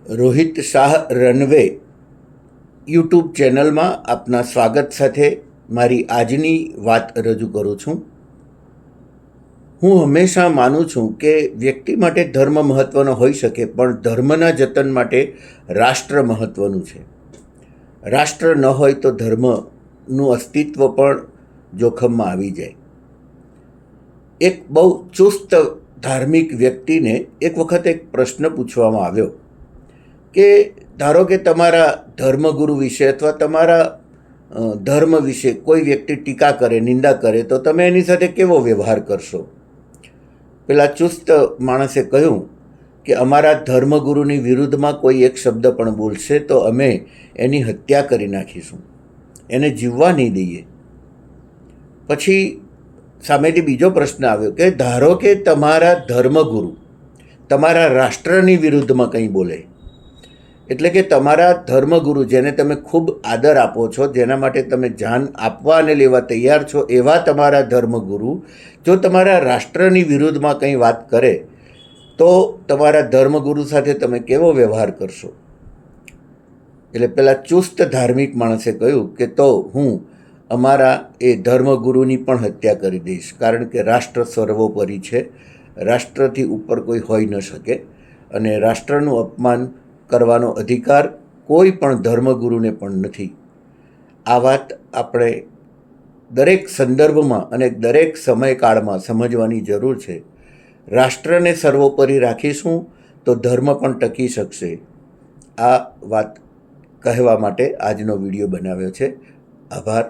Rohit Shah runway YouTube ચેનલમાં આપના સ્વાગત સાથે મારી આજની વાત રજૂ કરું છું. હું હંમેશા માનું છું કે વ્યક્તિ માટે ધર્મ મહત્ત્વનો હોઈ શકે, પણ ધર્મના જતન માટે રાષ્ટ્ર મહત્ત્વનું છે. રાષ્ટ્ર ન હોય તો ધર્મનું અસ્તિત્વ પણ જોખમમાં આવી જાય. એક બહુ ચુસ્ત ધાર્મિક વ્યક્તિને એક વખત એક પ્રશ્ન પૂછવામાં આવ્યો કે ધારો કે તમારા ધર્મગુરુ વિશે અથવા તમારા ધર્મ વિશે કોઈ વ્યક્તિ ટીકા કરે, નિંદા કરે, તો તમે એની સાથે કેવો વ્યવહાર કરશો? પેલા ચુસ્ત માણસે કહ્યું કે અમારા ધર્મગુરુની વિરુદ્ધમાં કોઈ એક શબ્દ પણ બોલશે તો અમે એની હત્યા કરી નાખીશું, એને જીવવા નહીં દઈએ. પછી સામેથી બીજો પ્રશ્ન આવ્યો કે ધારો કે તમારા ધર્મગુરુ તમારા રાષ્ટ્રની વિરુદ્ધમાં કંઈ બોલે, એટલે કે તમારા ધર્મગુરુ જેને તમે ખૂબ આદર આપો છો, જેના માટે તમે જાન આપવા અને લેવા તૈયાર છો, એવા તમારા ધર્મગુરુ જો તમારા રાષ્ટ્રની વિરુદ્ધમાં કંઈ વાત કરે તો તમારા ધર્મગુરુ સાથે તમે કેવો વ્યવહાર કરશો? એટલે પેલા ચુસ્ત ધાર્મિક માણસે કહ્યું કે તો હું અમારા એ ધર્મગુરુની પણ હત્યા કરી દઈશ, કારણ કે રાષ્ટ્ર સર્વોપરી છે, રાષ્ટ્રથી ઉપર કોઈ હોઈ ન શકે, અને રાષ્ટ્રનું અપમાન કરવાનો અધિકાર કોઈ પણ ધર્મગુરુને પણ નથી. આ વાત આપણે દરેક સંદર્ભમાં અને દરેક સમયકાળમાં સમજવાની જરૂર છે. રાષ્ટ્રને સર્વોપરી રાખીશું તો ધર્મ પણ ટકી શકશે. આ વાત કહેવા માટે આજનો વિડીયો બનાવ્યો છે. આભાર.